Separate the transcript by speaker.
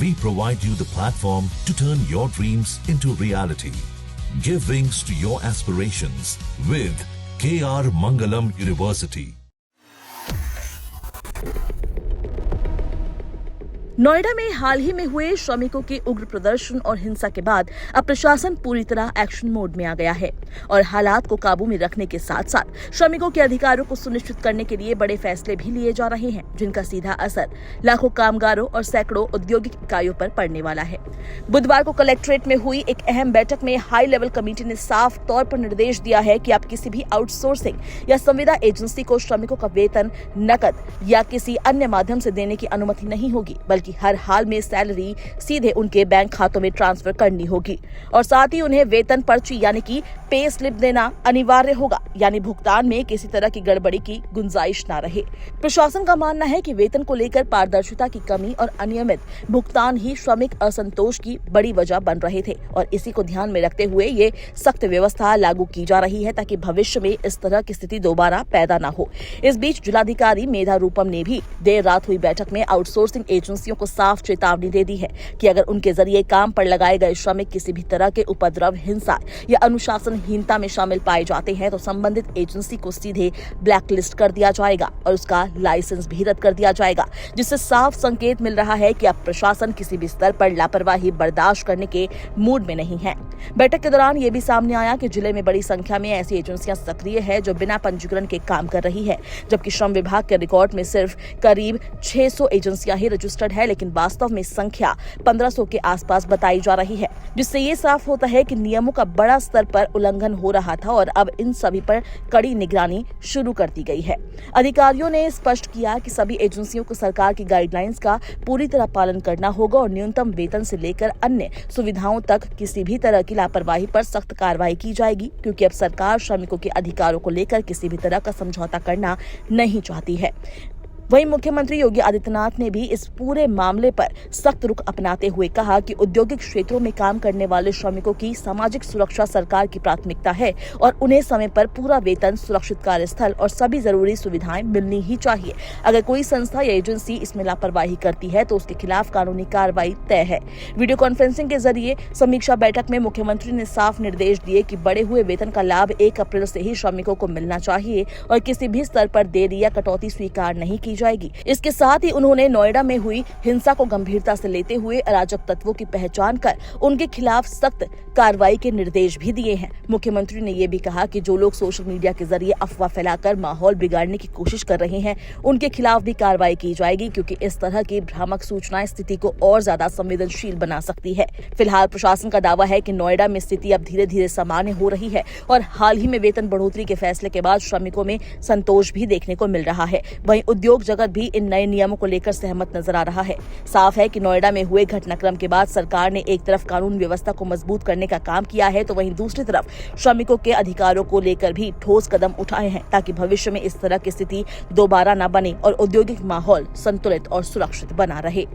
Speaker 1: We provide you the platform to turn your dreams into reality. Give wings to your aspirations with KR Mangalam University.
Speaker 2: Noida में हाल ही में हुए श्रमिकों के उग्र प्रदर्शन और हिंसा के बाद अब प्रशासन पूरी तरह एक्शन मोड में आ गया है और हालात को काबू में रखने के साथ साथ श्रमिकों के अधिकारों को सुनिश्चित करने के लिए बड़े फैसले भी लिए जा रहे हैं, जिनका सीधा असर लाखों कामगारों और सैकड़ों औद्योगिक इकाइयों पर पड़ने वाला है। बुधवार को कलेक्ट्रेट में हुई एक अहम बैठक में हाई लेवल कमेटी ने साफ तौर पर निर्देश दिया है कि अब किसी भी आउटसोर्सिंग या संविदा एजेंसी को श्रमिकों का वेतन नकद या किसी अन्य माध्यम से देने की अनुमति नहीं होगी, बल्कि हर हाल में सैलरी सीधे उनके बैंक खातों में ट्रांसफर करनी होगी और साथ ही उन्हें वेतन पर्ची यानी कि पे स्लिप देना अनिवार्य होगा, यानी भुगतान में किसी तरह की गड़बड़ी की गुंजाइश न रहे। प्रशासन का मानना है कि वेतन को लेकर पारदर्शिता की कमी और अनियमित भुगतान ही श्रमिक असंतोष की बड़ी वजह बन रहे थे और इसी को ध्यान में रखते हुए ये सख्त व्यवस्था लागू की जा रही है ताकि भविष्य में इस तरह की स्थिति दोबारा पैदा न हो। इस बीच जिलाधिकारी मेधा रूपम ने भी देर रात हुई बैठक में आउटसोर्सिंग एजेंसियों को साफ चेतावनी दे दी है कि अगर उनके जरिए काम पर लगाए गए श्रमिक किसी भी तरह के उपद्रव, हिंसा या अनुशासनहीनता में शामिल पाए जाते हैं तो संबंधित एजेंसी को सीधे ब्लैकलिस्ट कर दिया जाएगा और उसका लाइसेंस भी रद्द कर दिया जाएगा, जिससे साफ संकेत मिल रहा है कि अब प्रशासन किसी भी स्तर पर लापरवाही बर्दाश्त करने के मूड में नहीं है। बैठक के दौरान ये भी सामने आया कि जिले में बड़ी संख्या में ऐसी एजेंसियां सक्रिय है जो बिना पंजीकरण के काम कर रही है, जबकि श्रम विभाग के रिकॉर्ड में सिर्फ करीब 600 एजेंसियां ही रजिस्टर्ड है, लेकिन वास्तव में संख्या 1500 के आसपास बताई जा रही है, जिससे ये साफ होता है कि नियमों का बड़ा स्तर पर उल्लंघन हो रहा था और अब इन सभी पर कड़ी निगरानी शुरू कर दी गई है। अधिकारियों ने स्पष्ट किया कि सभी एजेंसियों को सरकार की गाइडलाइंस का पूरी तरह पालन करना होगा और न्यूनतम वेतन से लेकर अन्य सुविधाओं तक किसी भी तरह की लापरवाही पर सख्त कार्रवाई की जाएगी, क्योंकि अब सरकार श्रमिकों के अधिकारों को लेकर किसी भी तरह का समझौता करना नहीं चाहती है। वहीं मुख्यमंत्री योगी आदित्यनाथ ने भी इस पूरे मामले पर सख्त रुख अपनाते हुए कहा कि औद्योगिक क्षेत्रों में काम करने वाले श्रमिकों की सामाजिक सुरक्षा सरकार की प्राथमिकता है और उन्हें समय पर पूरा वेतन, सुरक्षित कार्यस्थल और सभी जरूरी सुविधाएं मिलनी ही चाहिए। अगर कोई संस्था या एजेंसी इसमें लापरवाही करती है तो उसके खिलाफ कानूनी कार्रवाई तय है। वीडियो कॉन्फ्रेंसिंग के जरिए समीक्षा बैठक में मुख्यमंत्री ने साफ निर्देश दिए कि बढ़े हुए वेतन का लाभ 1 अप्रैल से ही श्रमिकों को मिलना चाहिए और किसी भी स्तर पर देरी या कटौती स्वीकार नहीं की जाएगी। इसके साथ ही उन्होंने नोएडा में हुई हिंसा को गंभीरता से लेते हुए अराजक तत्वों की पहचान कर उनके खिलाफ सख्त कार्रवाई के निर्देश भी दिए हैं। मुख्यमंत्री ने ये भी कहा कि जो लोग सोशल मीडिया के जरिए अफवाह फैलाकर माहौल बिगाड़ने की कोशिश कर रहे हैं उनके खिलाफ भी कार्रवाई की जाएगी, क्योंकि इस तरह की भ्रामक सूचनाएं स्थिति को और ज्यादा संवेदनशील बना सकती है। फिलहाल प्रशासन का दावा है कि नोएडा में स्थिति अब धीरे धीरे सामान्य हो रही है और हाल ही में वेतन बढ़ोतरी के फैसले के बाद श्रमिकों में संतोष भी देखने को मिल रहा है। वहीं उद्योग जगत भी इन नए नियमों को लेकर सहमत नजर आ रहा है। साफ है कि नोएडा में हुए घटनाक्रम के बाद सरकार ने एक तरफ कानून व्यवस्था को मजबूत करने का काम किया है तो वहीं दूसरी तरफ श्रमिकों के अधिकारों को लेकर भी ठोस कदम उठाए हैं ताकि भविष्य में इस तरह की स्थिति दोबारा न बने और औद्योगिक माहौल संतुलित और सुरक्षित बना रहे।